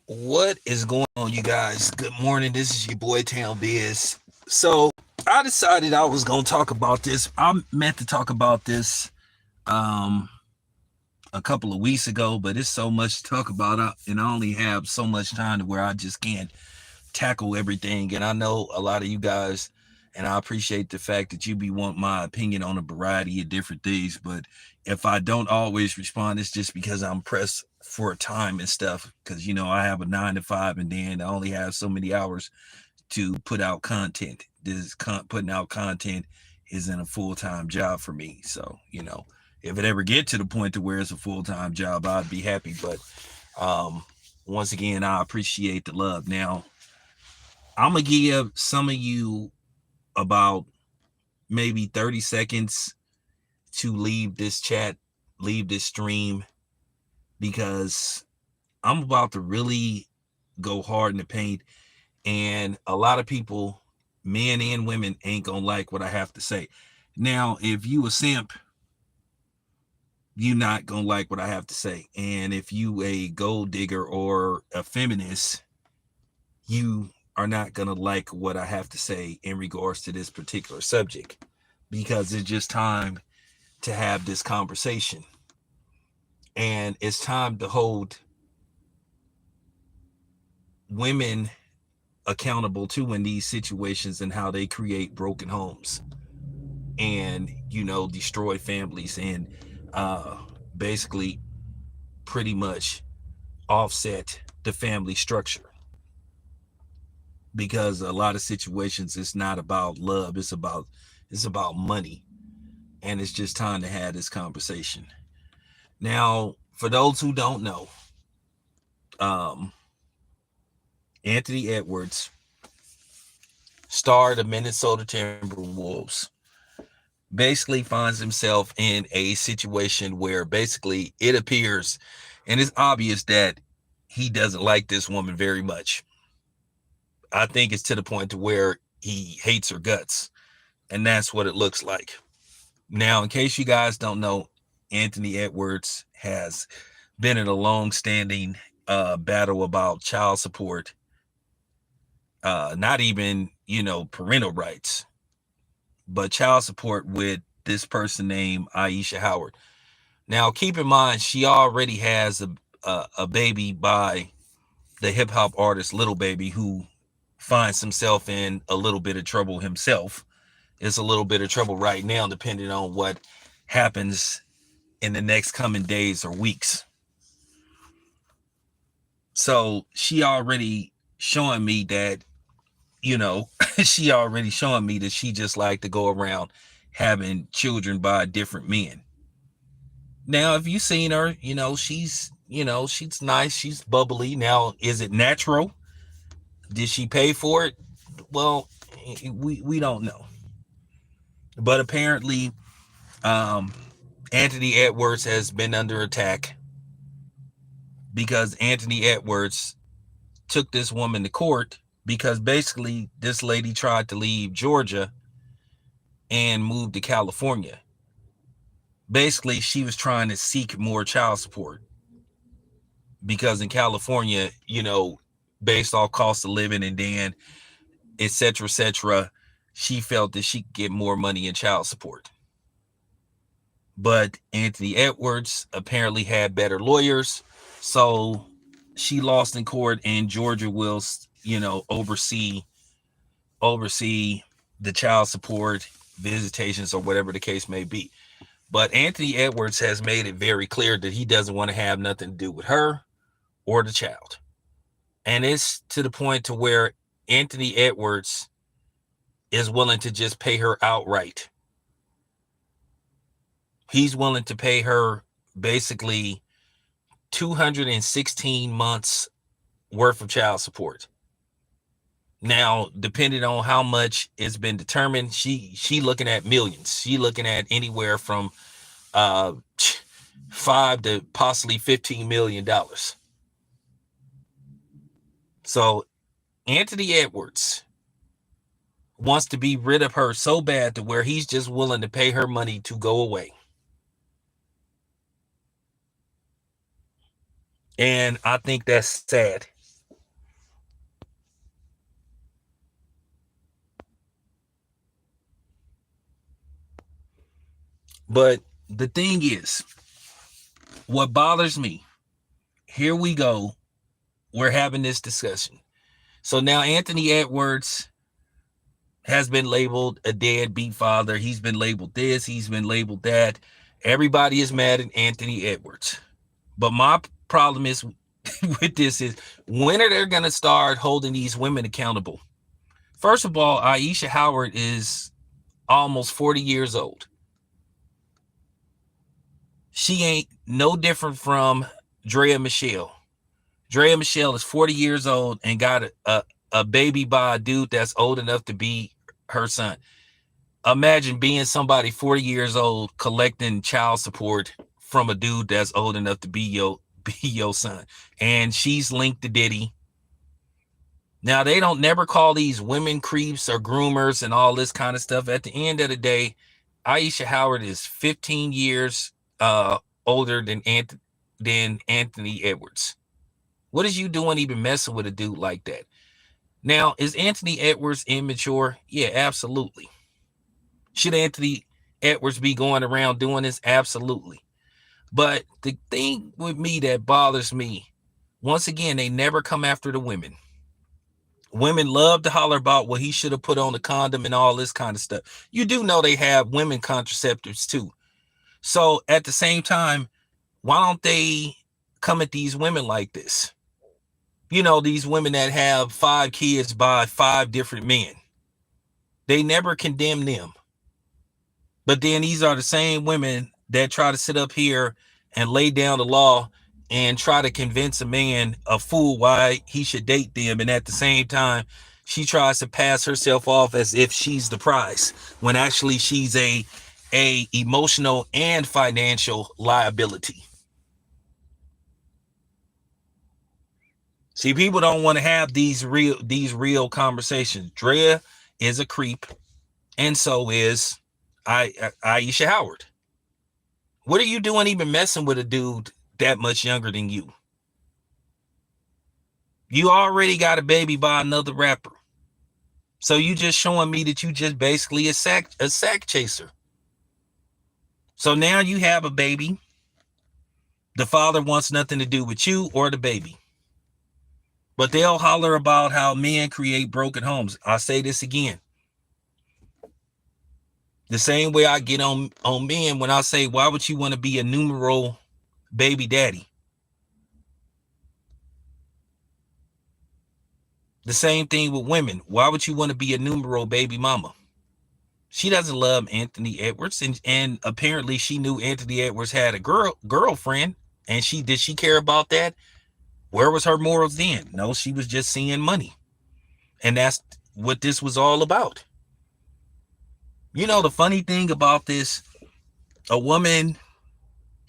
What is going on, you guys? Good morning. This is your boy Town Biz. So I decided I was gonna talk about this. I meant to talk about this um a couple of weeks ago, but it's so much to talk about, and I only have so much time to where I just can't tackle everything. And I know a lot of you guys, and I appreciate the fact that you be want my opinion on a variety of different things. But if I don't always respond, it's just because I'm pressed for time and stuff. Because I have a 9 to 5, and then I only have so many hours to put out content. Putting out content isn't a full-time job for me. So if it ever get to the point to where it's a full-time job, I'd be happy. But um, once again, I appreciate the love. Now, I'm gonna give some of you about maybe 30 seconds to leave this chat, leave this stream, because I'm about to really go hard in the paint. And a lot of people, men and women, ain't gonna like what I have to say. Now, if you a simp, you not gonna like what I have to say. And if you a gold digger or a feminist, you are not going to like what I have to say in regards to this particular subject, because it's just time to have this conversation. And it's time to hold women accountable too in these situations and how they create broken homes and, destroy families and basically pretty much offset the family structure. Because a lot of situations, it's not about love, it's about money. And it's just time to have this conversation. Now, for those who don't know, um, Anthony Edwards, star of the Minnesota Timberwolves, basically finds himself in a situation where basically it appears and it's obvious that he doesn't like this woman very much. I think it's to the point to where he hates her guts, and that's what it looks like. Now, in case you guys don't know, Anthony Edwards has been in a long-standing battle about child support, not even parental rights, but child support with this person named Aisha Howard. Now, keep in mind, she already has a baby by the hip hop artist Little Baby, who finds himself in a little bit of trouble himself. It's a little bit of trouble right now, depending on what happens in the next coming days or weeks. So she already showing me that, she already showing me that she just like to go around having children by different men. Now, if you seen her, she's nice, she's bubbly. Now, is it natural? Did she pay for it? Well, we don't know. But apparently, um, Anthony Edwards has been under attack because Anthony Edwards took this woman to court because basically this lady tried to leave Georgia and move to California. Basically, she was trying to seek more child support because in California, based off cost of living and then et cetera, she felt that she could get more money in child support. But Anthony Edwards apparently had better lawyers, so she lost in court, and Georgia will, oversee the child support visitations or whatever the case may be. But Anthony Edwards has made it very clear that he doesn't want to have nothing to do with her or the child. And it's to the point to where Anthony Edwards is willing to just pay her outright. He's willing to pay her basically 216 months worth of child support. Now, depending on how much it's been determined, she looking at millions. She looking at anywhere from uh $5 to possibly $15 million. So Anthony Edwards wants to be rid of her so bad to where he's just willing to pay her money to go away. And I think that's sad. But the thing is, what bothers me, here we go, we're having this discussion. So now Anthony Edwards has been labeled a deadbeat father. He's been labeled this, he's been labeled that. Everybody is mad at Anthony Edwards. But my problem is with this is, when are they going to start holding these women accountable? First of all, Aisha Howard is almost 40 years old. She ain't no different from Drea Michelle. Drea Michelle is 40 years old and got a baby by a dude that's old enough to be her son. Imagine being somebody 40 years old collecting child support from a dude that's old enough to be your son. And she's linked to Diddy. Now, they don't never call these women creeps or groomers and all this kind of stuff. At the end of the day, Aisha Howard is 15 years older than Anthony Edwards. What is you doing even messing with a dude like that? Now, is Anthony Edwards immature? Yeah, absolutely. Should Anthony Edwards be going around doing this? Absolutely. But the thing with me that bothers me, once again, they never come after the women. Women love to holler about, well, he should have put on a condom and all this kind of stuff. You do know they have women contraceptives too. So at the same time, why don't they come at these women like this? You know, these women that have 5 kids by 5 different men. They never condemn them. But then these are the same women that try to sit up here and lay down the law and try to convince a man, a fool, why he should date them. And at the same time, she tries to pass herself off as if she's the prize, when actually she's a emotional and financial liability. See, people don't want to have these real conversations. Drea is a creep, and so is Aisha Howard. What are you doing even messing with a dude that much younger than you? You already got a baby by another rapper. So you just showing me that you just basically a sack chaser. So now you have a baby. The father wants nothing to do with you or the baby. But they'll holler about how men create broken homes. I'll say this again. The same way I get on men when I say, why would you want to be a numero baby daddy? The same thing with women. Why would you want to be a numero baby mama? She doesn't love Anthony Edwards, and apparently she knew Anthony Edwards had a girlfriend, and did she care about that? Where was her morals then? No, she was just seeing money. And that's what this was all about. You know, the funny thing about this, a woman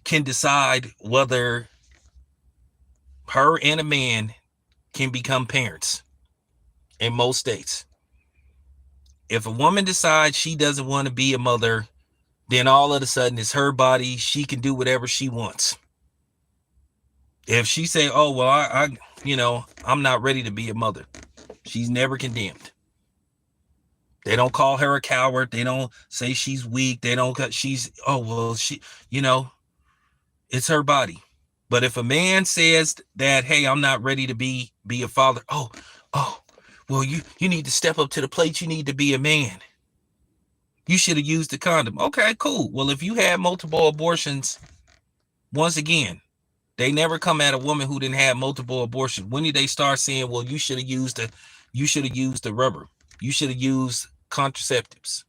can decide whether her and a man can become parents in most states. If a woman decides she doesn't want to be a mother, then all of a sudden it's her body. She can do whatever she wants. If she say, oh, well, I'm not ready to be a mother, she's never condemned. They don't call her a coward. They don't say she's weak. They don't it's her body. But if a man says that, hey, I'm not ready to be a father. Well, you need to step up to the plate. You need to be a man. You should have used the condom. Okay, cool. Well, if you had multiple abortions, once again, they never come at a woman who didn't have multiple abortions. When did they start saying, well, you should have used the rubber. You should have used contraceptives.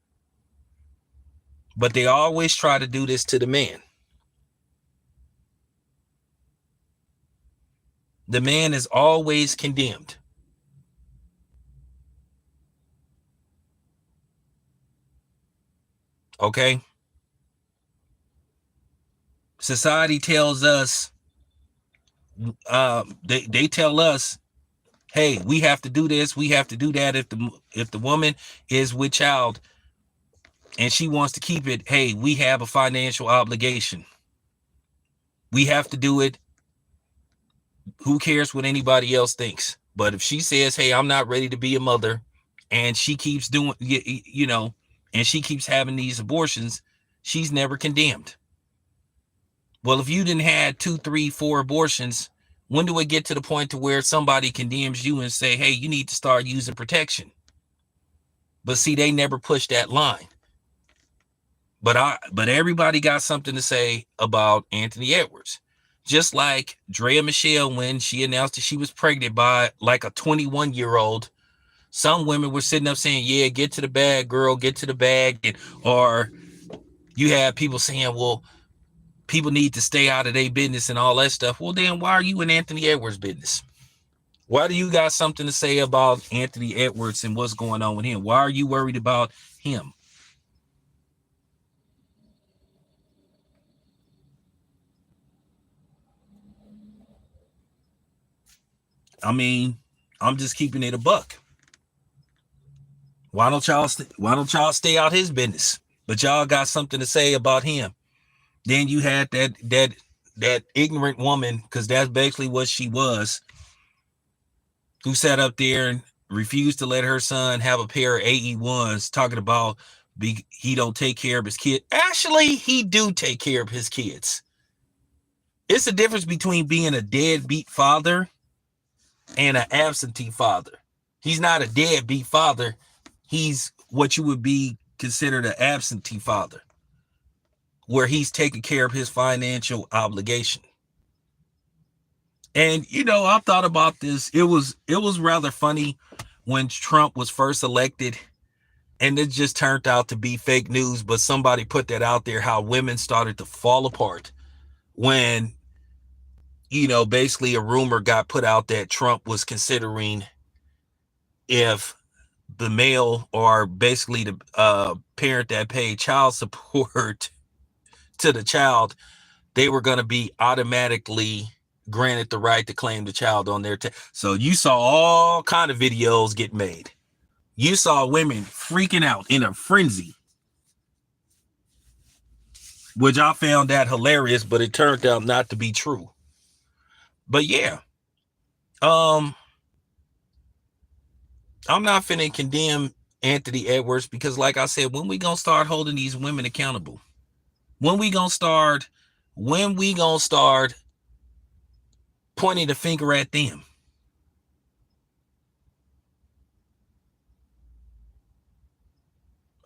But they always try to do this to the man. The man is always condemned. Okay? Society tells us, they tell us, hey, we have to do this, we have to do that. If the woman is with child and she wants to keep it, hey, we have a financial obligation. We have to do it. Who cares what anybody else thinks? But if she says, hey, I'm not ready to be a mother, and she keeps doing, and she keeps having these abortions, she's never condemned. Well, if you didn't had 2, 3, 4 abortions, when do it get to the point to where somebody condemns you and say, hey, you need to start using protection? But see, they never pushed that line. But everybody got something to say about Anthony Edwards. Just like Drea Michelle, when she announced that she was pregnant by like a 21-year-old, some women were sitting up saying, yeah, get to the bag, girl, get to the bag. Or you have people saying, well, people need to stay out of their business and all that stuff. Well, then why are you in Anthony Edwards' business? Why do you got something to say about Anthony Edwards and what's going on with him? Why are you worried about him? I mean, I'm just keeping it a buck. Why don't y'all stay out his business? But y'all got something to say about him. Then you had that ignorant woman, because that's basically what she was, who sat up there and refused to let her son have a pair of AE1s, talking about he don't take care of his kid. Actually, he do take care of his kids. It's a difference between being a deadbeat father and an absentee father. He's not a deadbeat father. He's what you would be considered an absentee father, where he's taking care of his financial obligation. And I thought about this. It was rather funny when Trump was first elected, and it just turned out to be fake news, but somebody put that out there, how women started to fall apart when basically a rumor got put out that Trump was considering if the male, or basically the parent that paid child support to the child, they were going to be automatically granted the right to claim the child on their so you saw all kind of videos get made. You saw women freaking out in a frenzy, which I found that hilarious, but it turned out not to be true. But yeah, I'm not finna condemn Anthony Edwards, because like I said, when we gonna start holding these women accountable? When we gonna start pointing the finger at them?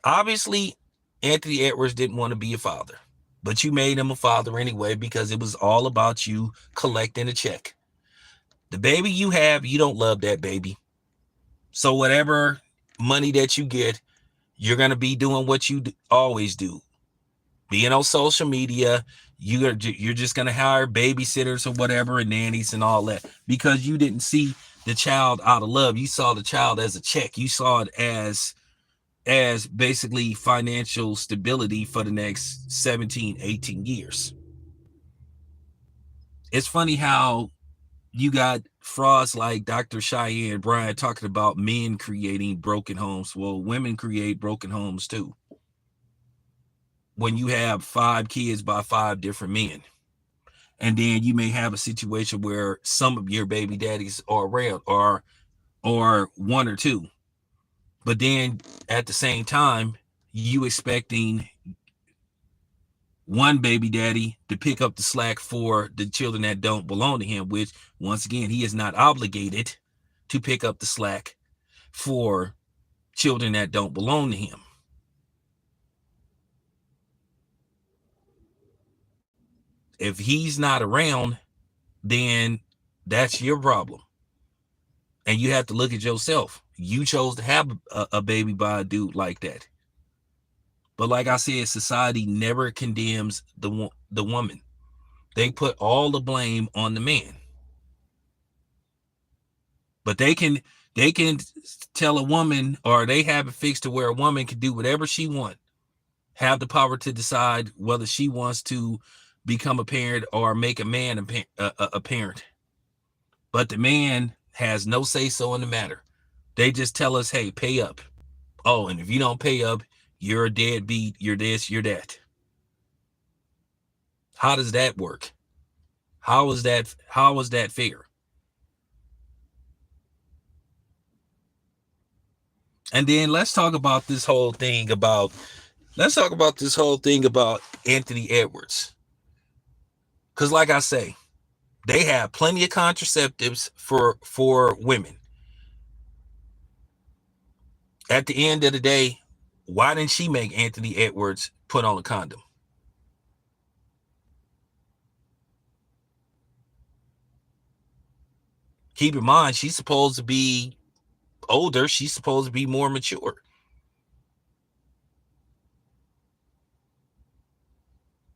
Obviously, Anthony Edwards didn't want to be a father, but you made him a father anyway, because it was all about you collecting a check. The baby you have, you don't love that baby. So whatever money that you get, you're going to be doing what you always do. Being on social media, you're just going to hire babysitters or whatever, and nannies and all that, because you didn't see the child out of love. You saw the child as a check. You saw it as basically financial stability for the next 17, 18 years. It's funny how you got frauds like Dr. Cheyenne Bryant talking about men creating broken homes. Well, women create broken homes too. When you have 5 kids by 5 different men, and then you may have a situation where some of your baby daddies are around, or 1 or 2. But then at the same time, you expecting one baby daddy to pick up the slack for the children that don't belong to him, which once again, he is not obligated to pick up the slack for children that don't belong to him. If he's not around, then that's your problem. And you have to look at yourself. You chose to have a baby by a dude like that. But like I said, society never condemns the woman. They put all the blame on the man. But they can tell a woman, or they have it fixed to where a woman can do whatever she wants, have the power to decide whether she wants to become a parent or make a man a parent. But the man has no say so in the matter. They just tell us, hey, pay up. Oh, and if you don't pay up, you're a deadbeat, you're this, you're that. How does that work? How is that fair? And then let's talk about this whole thing about Let's talk about this whole thing about Anthony Edwards. Because like I say, they have plenty of contraceptives for women. At the end of the day, why didn't she make Anthony Edwards put on a condom? Keep in mind, she's supposed to be older. She's supposed to be more mature.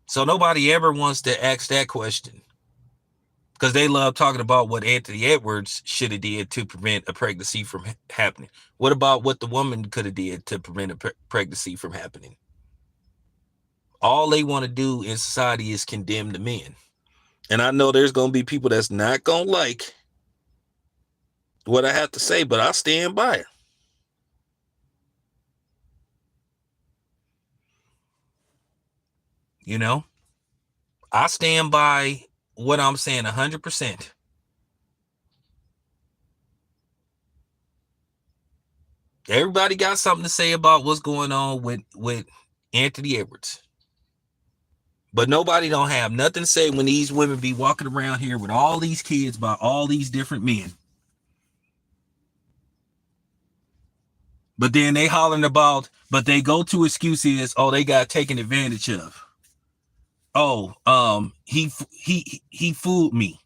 So nobody ever wants to ask that question, because they love talking about what Anthony Edwards should have did to prevent a pregnancy from happening. What about what the woman could have did to prevent a pregnancy from happening? All they want to do in society is condemn the men. And I know there's going to be people that's not going to like what I have to say, but I stand by it. You know, I stand by what I'm saying 100%. Everybody got something to say about what's going on with Anthony Edwards. But nobody don't have nothing to say when these women be walking around here with all these kids by all these different men. But then they hollering about, but they go to excuses, oh, they got taken advantage of. Oh, he fooled me.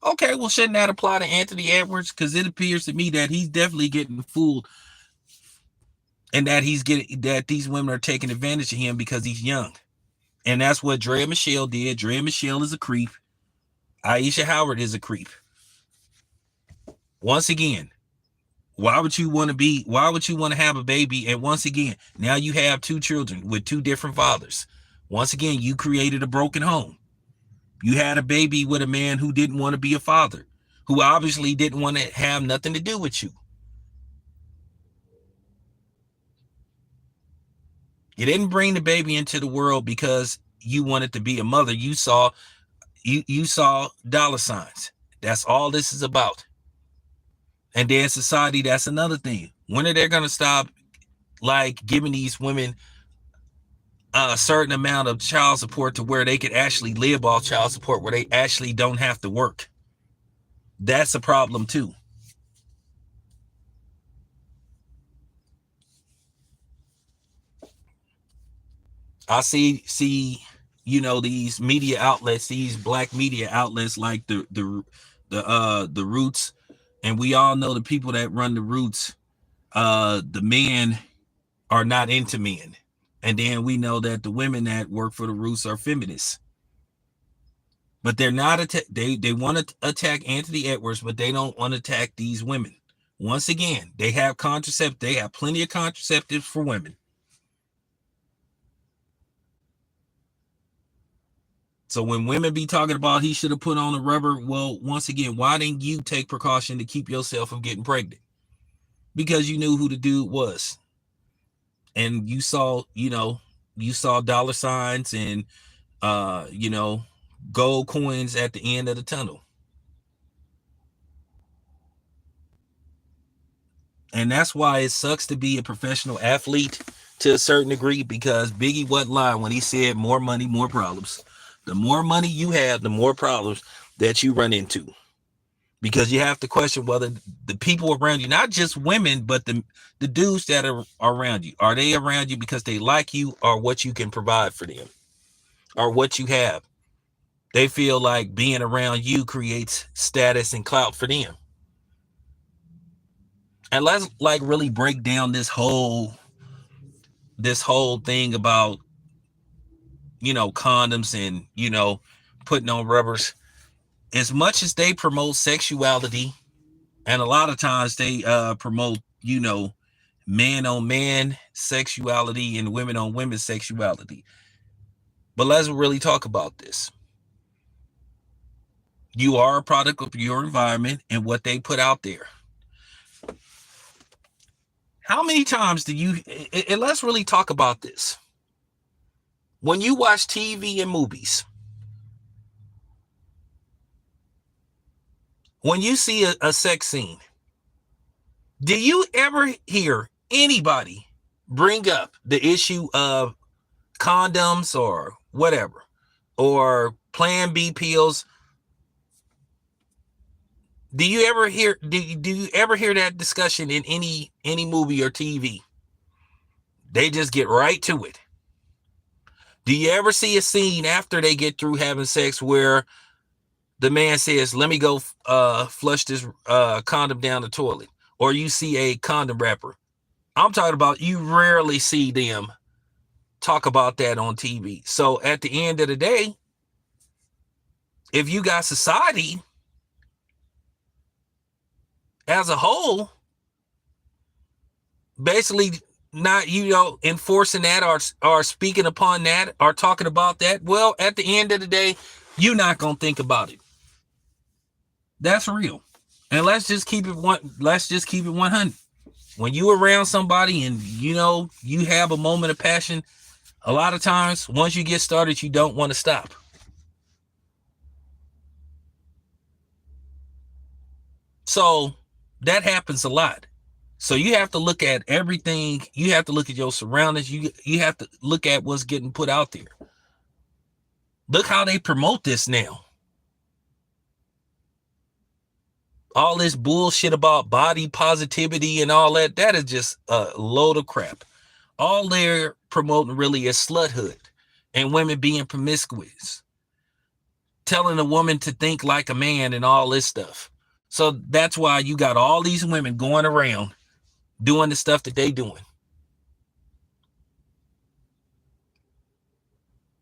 Okay, well, shouldn't that apply to Anthony Edwards? Because it appears to me that he's definitely getting fooled, and that these women are taking advantage of him because he's young. And that's what Drea Michelle did. Drea Michelle is a creep. Aisha Howard is a creep. Once again, why would you want to have a baby? And once again, now you have two children with two different fathers. Once again, you created a broken home. You had a baby with a man who didn't want to be a father, who obviously didn't want to have nothing to do with you. You didn't bring the baby into the world because you wanted to be a mother. You saw dollar signs. That's all this is about. And then society, that's another thing. When are they going to stop like giving these women a certain amount of child support to where they could actually live off child support, where they actually don't have to work? That's a problem too. I see, these media outlets, these black media outlets like the Roots, and we all know the people that run the Roots, the men are not into men. And then we know that the women that work for the Roots are feminists. But they're not they want to attack Anthony Edwards, but they don't want to attack these women. Once again, they have they have plenty of contraceptives for women. So when women be talking about he should have put on a rubber, well, once again, why didn't you take precaution to keep yourself from getting pregnant? Because you knew who the dude was. And you saw dollar signs and gold coins at the end of the tunnel. And that's why it sucks to be a professional athlete to a certain degree, because Biggie wasn't lying when he said more money, more problems. The more money you have, the more problems that you run into. Because you have to question whether the people around you, not just women, but the dudes that are around you, are they around you because they like you, or what you can provide for them, or what you have? They feel like being around you creates status and clout for them. And let's like really break down this whole thing about condoms and putting on rubbers. As much as they promote sexuality, and a lot of times they promote man on man sexuality and women on women sexuality, but let's really talk about this. You are a product of your environment and what they put out there. How many times do you, and let's really talk about this. When you watch TV and movies, when you see a sex scene, do you ever hear anybody bring up the issue of condoms or whatever, or Plan B pills. Do you ever hear that discussion in any movie or TV? They just get right to it. Do you ever see a scene after they get through having sex where the man says, "Let me go flush this condom down the toilet," or you see a condom wrapper? I'm talking about, you rarely see them talk about that on TV. So at the end of the day, if you got society as a whole basically not, enforcing that or speaking upon that or talking about that, well, at the end of the day, you're not going to think about it. That's real. And let's just keep it 100. When you around somebody and you have a moment of passion, a lot of times once you get started, you don't want to stop. So that happens a lot. So you have to look at everything. You have to look at your surroundings. You have to look at what's getting put out there. Look how they promote this now. All this bullshit about body positivity and all that, that is just a load of crap. All they're promoting really is sluthood and women being promiscuous, telling a woman to think like a man and all this stuff. So that's why you got all these women going around doing the stuff that they doing.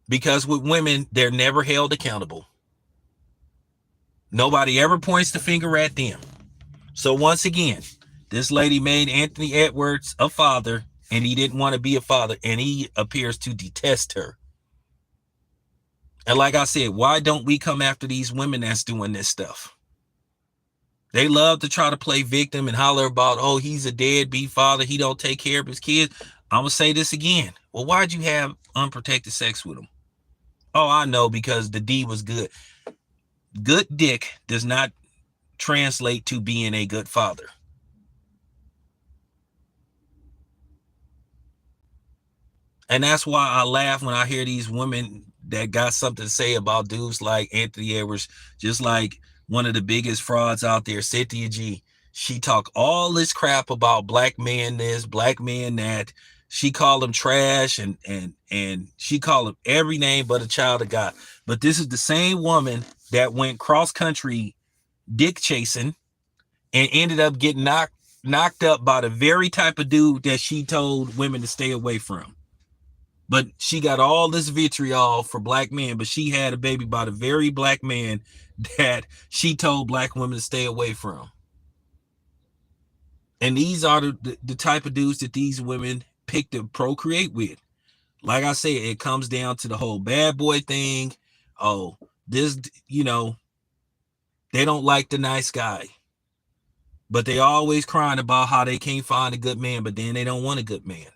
Because with women, they're never held accountable. Nobody ever points the finger at them. So once again, this lady made Anthony Edwards a father, and he didn't want to be a father, and he appears to detest her. And like I said, why don't we come after these women that's doing this stuff? They love to try to play victim and holler about, oh, he's a deadbeat father, he don't take care of his kids. I'm going to say this again. Well, why'd you have unprotected sex with him? Oh, I know, because the D was good. Good dick does not translate to being a good father. And that's why I laugh when I hear these women that got something to say about dudes like Anthony Edwards, just like one of the biggest frauds out there, Cynthia G. She talk all this crap about black man this, black man that. She called him trash and she called him every name but a child of God. But this is the same woman that went cross country dick chasing and ended up getting knocked up by the very type of dude that she told women to stay away from. But she got all this vitriol for black men, but she had a baby by the very black man that she told black women to stay away from. And these are the type of dudes that these women pick to procreate with. Like I said, it comes down to the whole bad boy thing. Oh, this, they don't like the nice guy. But they always crying about how they can't find a good man, but then they don't want a good man.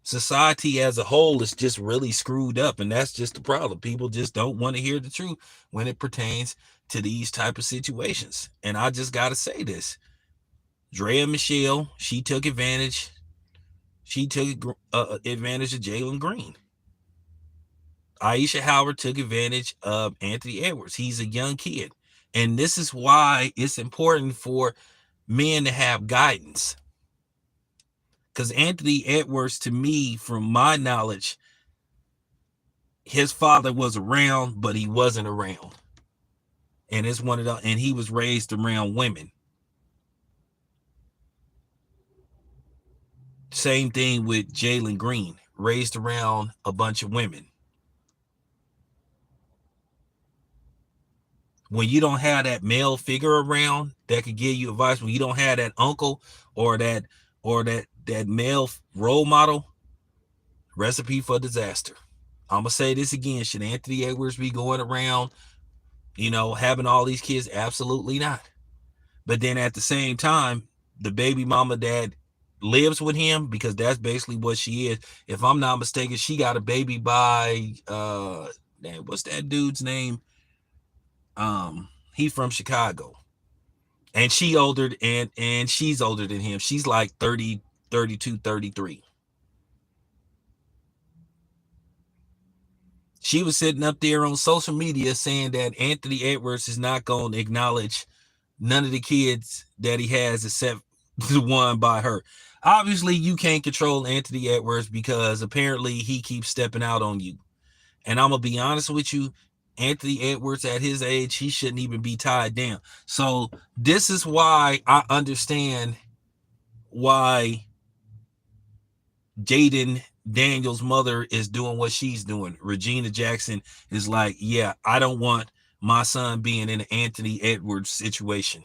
Society as a whole is just really screwed up, and that's just the problem. People just don't want to hear the truth when it pertains to these type of situations. And I just got to say this. Drea Michelle, she took advantage. She took advantage of Jalen Green. Aisha Howard took advantage of Anthony Edwards. He's a young kid. And this is why it's important for men to have guidance. Because Anthony Edwards, to me, from my knowledge, his father was around, but he wasn't around. And it's one of the, and he was raised around women. Same thing with Jalen Green, raised around a bunch of women. When you don't have that male figure around that could give you advice, when you don't have that uncle or that male role model, recipe for disaster. I'm gonna say this again. Should Anthony Edwards be going around, having all these kids? Absolutely not. But then at the same time, the baby mama that lives with him, because that's basically what she is. If I'm not mistaken, she got a baby by what's that dude's name? He from Chicago. And she older and she's older than him. She's like 30, 32, 33. She was sitting up there on social media saying that Anthony Edwards is not going to acknowledge none of the kids that he has except the one by her. Obviously, you can't control Anthony Edwards because apparently he keeps stepping out on you. And I'm going to be honest with you, Anthony Edwards at his age, he shouldn't even be tied down. So this is why I understand why Jaden Daniels' mother is doing what she's doing. Regina Jackson is like, yeah, I don't want my son being in an Anthony Edwards situation.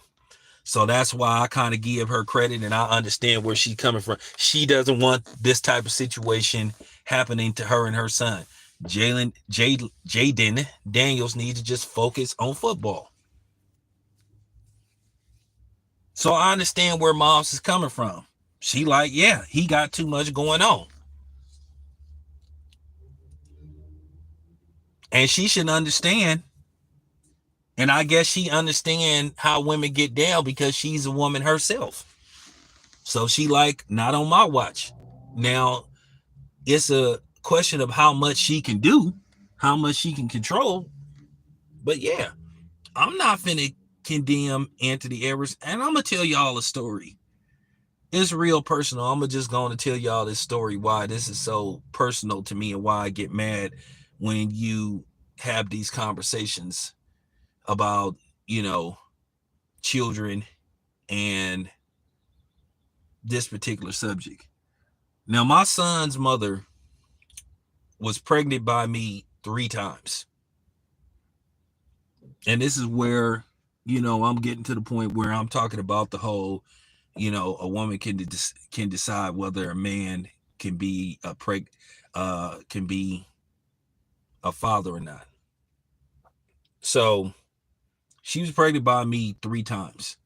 So that's why I kind of give her credit, and I understand where she's coming from. She doesn't want this type of situation happening to her and her son. Jaden Daniels needs to just focus on football. So I understand where Moms is coming from. She like, yeah, he got too much going on. And she should understand. And I guess she understands how women get down because she's a woman herself. So she like, not on my watch. Now, it's a question of how much she can do, how much she can control. But yeah, I'm not finna condemn Anthony Edwards. And I'm going to tell y'all a story. It's real personal. I'm just going to tell y'all this story, why this is so personal to me and why I get mad when you have these conversations about, children and this particular subject. Now, my son's mother was pregnant by me 3 times. And this is where, I'm getting to the point where I'm talking about the whole, a woman can decide whether a man can be can be a father or not. So she was pregnant by me 3 times.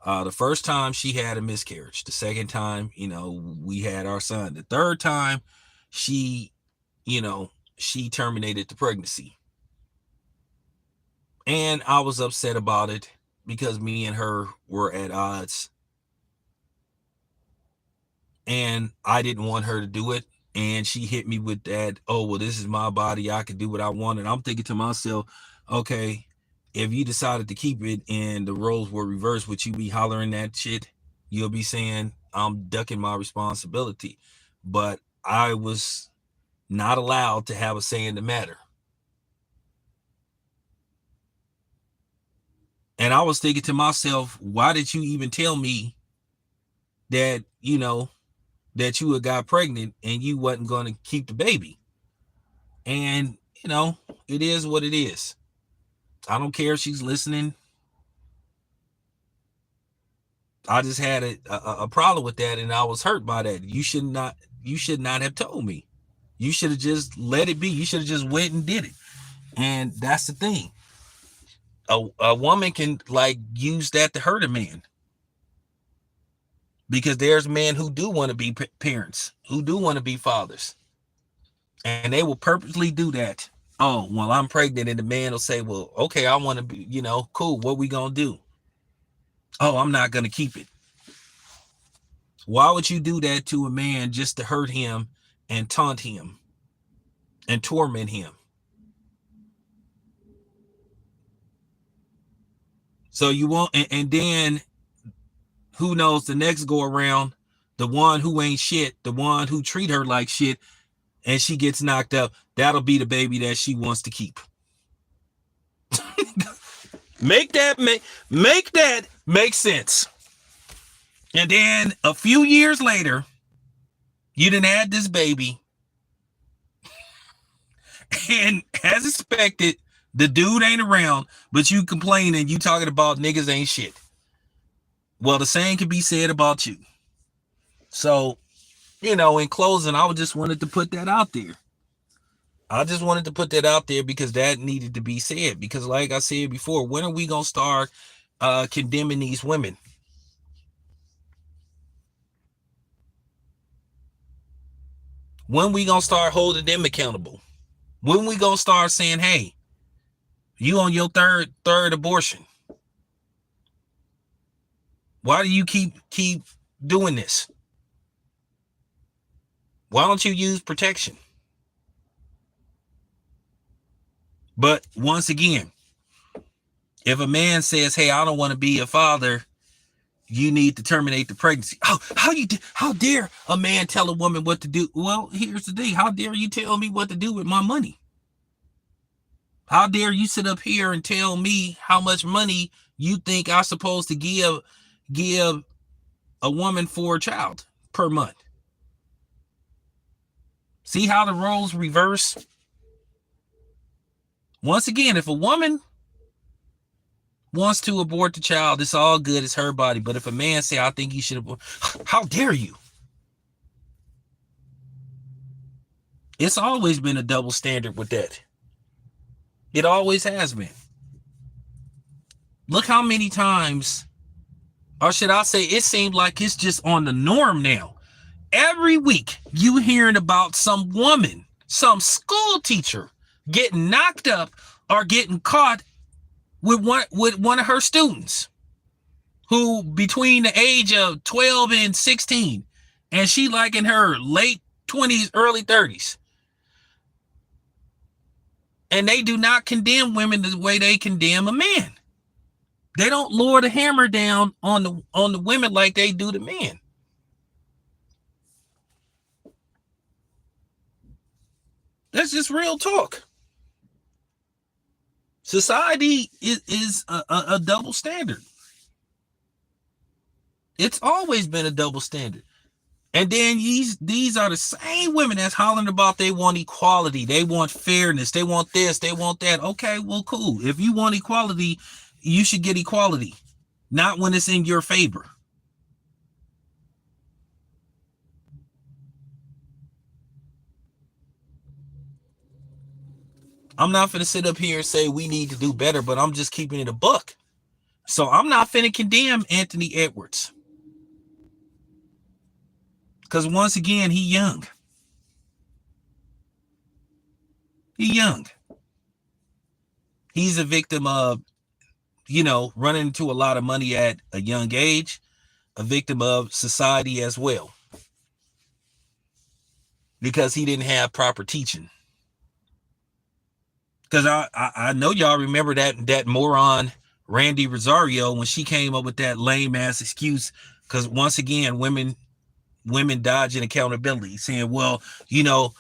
The first time she had a miscarriage. The second time, we had our son. The third time, she terminated the pregnancy. And I was upset about it because me and her were at odds. And I didn't want her to do it. And she hit me with that, oh, well, this is my body. I can do what I want. And I'm thinking to myself, okay, if you decided to keep it and the roles were reversed, would you be hollering that shit? You'll be saying, I'm ducking my responsibility. But I was not allowed to have a say in the matter. And I was thinking to myself, why did you even tell me that, that you had got pregnant and you wasn't going to keep the baby? And, it is what it is. I don't care if she's listening. I just had a problem with that, and I was hurt by that. You should not have told me. You should have just let it be. You should have just went and did it. And that's the thing. A woman can use that to hurt a man. Because there's men who do want to be parents, who do want to be fathers. And they will purposely do that. Oh, well, I'm pregnant, and the man will say, well, okay, I want to be, cool. What we going to do? Oh, I'm not going to keep it. Why would you do that to a man just to hurt him and taunt him and torment him? So you won't, and then who knows, the next go around, the one who ain't shit, the one who treat her like shit, and she gets knocked up, that'll be the baby that she wants to keep. Make that make sense. And then a few years later, you done had this baby, and as expected, the dude ain't around, but you complaining, you talking about niggas ain't shit. Well, the same can be said about you. So, in closing, I just wanted to put that out there. I just wanted to put that out there because that needed to be said. Because like I said before, when are we going to start condemning these women? When we going to start holding them accountable? When we going to start saying, hey, you on your third abortion? Why do you keep doing this? Why don't you use protection? But once again, if a man says, hey, I don't want to be a father, you need to terminate the pregnancy. How dare a man tell a woman what to do? Well, here's the thing. How dare you tell me what to do with my money? How dare you sit up here and tell me how much money you think I'm supposed to give a woman for a child per month? See how the roles reverse? Once again, if a woman wants to abort the child, it's all good. It's her body. But if a man say, I think you should abort, how dare you? It's always been a double standard with that. It always has been. Look how many times, or should I say, it seems like it's just on the norm now. Every week you hearing about some woman, some school teacher getting knocked up or getting caught with one of her students who between the age of 12 and 16, and she like in her late 20s, early 30s. And they do not condemn women the way they condemn a man. They don't lower the hammer down on the women like they do the men. That's just real talk. Society is a double standard. It's always been a double standard. And then these are the same women that's hollering about they want equality, they want fairness, they want this, they want that. Okay, well, cool. If you want equality, you should get equality, not when it's in your favor. I'm not finna sit up here and say we need to do better, but I'm just keeping it a buck. So I'm not finna condemn Anthony Edwards. Because once again, he young. He young. He's a victim of, running into a lot of money at a young age, a victim of society as well. Because he didn't have proper teaching. Because I know y'all remember that moron Randy Rosario when she came up with that lame ass excuse. Because once again, women dodging accountability, saying, well, the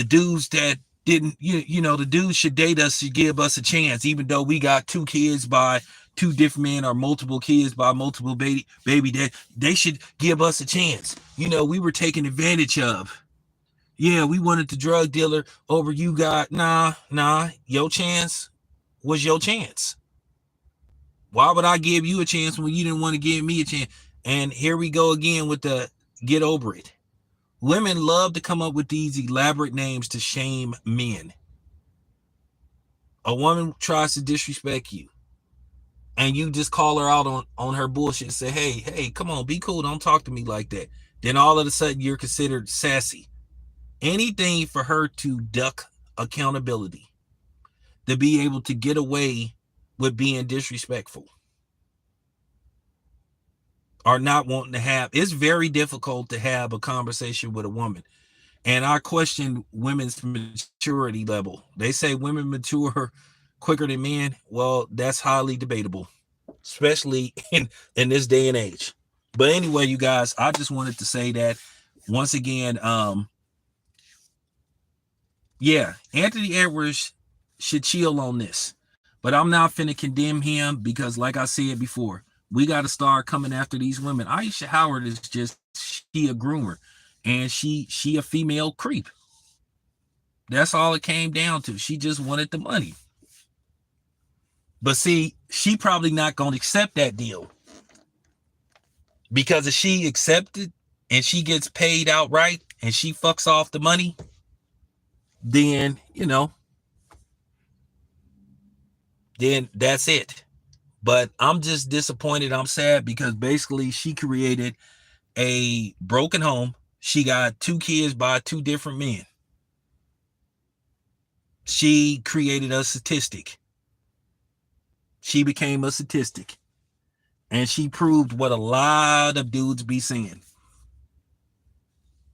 dudes that didn't, the dudes should date us, should give us a chance, even though we got 2 kids by 2 different men or multiple kids by multiple baby that they should give us a chance. We were taken advantage of. Yeah, we wanted the drug dealer over you got, nah, your chance was your chance. Why would I give you a chance when you didn't want to give me a chance? And here we go again with the get over it. Women love to come up with these elaborate names to shame men. A woman tries to disrespect you, and you just call her out on her bullshit and say, hey, come on, be cool, don't talk to me like that. Then all of a sudden you're considered sassy. Anything for her to duck accountability, to be able to get away with being disrespectful or not wanting to have. It's very difficult to have a conversation with a woman. And I question women's maturity level. They say women mature quicker than men. Well, that's highly debatable, especially in this day and age. But anyway, you guys, I just wanted to say that once again, yeah, Anthony Edwards should chill on this. But I'm not finna condemn him because, like I said before, we got to start coming after these women. Aisha Howard is just, she a groomer, and she a female creep. That's all it came down to. She just wanted the money. But see, she probably not going to accept that deal. Because if she accepted and she gets paid outright and she fucks off the money, then, then that's it. But I'm just disappointed. I'm sad because basically she created a broken home. She got 2 kids by 2 different men. She created a statistic. She became a statistic. And she proved what a lot of dudes be saying.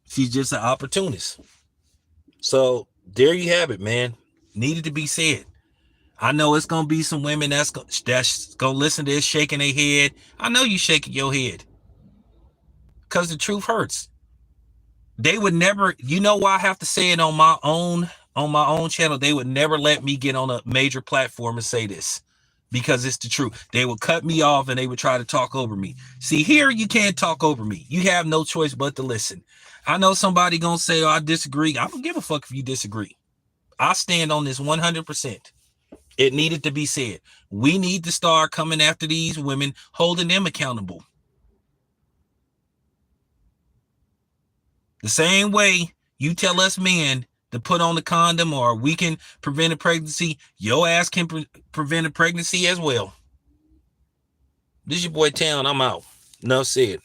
She's just an opportunist. So there you have it, man. Needed to be said. I know it's gonna be some women that's gonna listen to this shaking their head. I know you shaking your head, because the truth hurts. They would never, you know why I have to say it on my own channel? They would never let me get on a major platform and say this, because it's the truth. They would cut me off and they would try to talk over me. See, here you can't talk over me. You have no choice but to listen. I know somebody gonna say, oh, I disagree. I don't give a fuck if you disagree. I stand on this 100%. It needed to be said. We need to start coming after these women, holding them accountable. The same way you tell us men to put on the condom or we can prevent a pregnancy, your ass can prevent a pregnancy as well. This is your boy Town. I'm out. Enough said.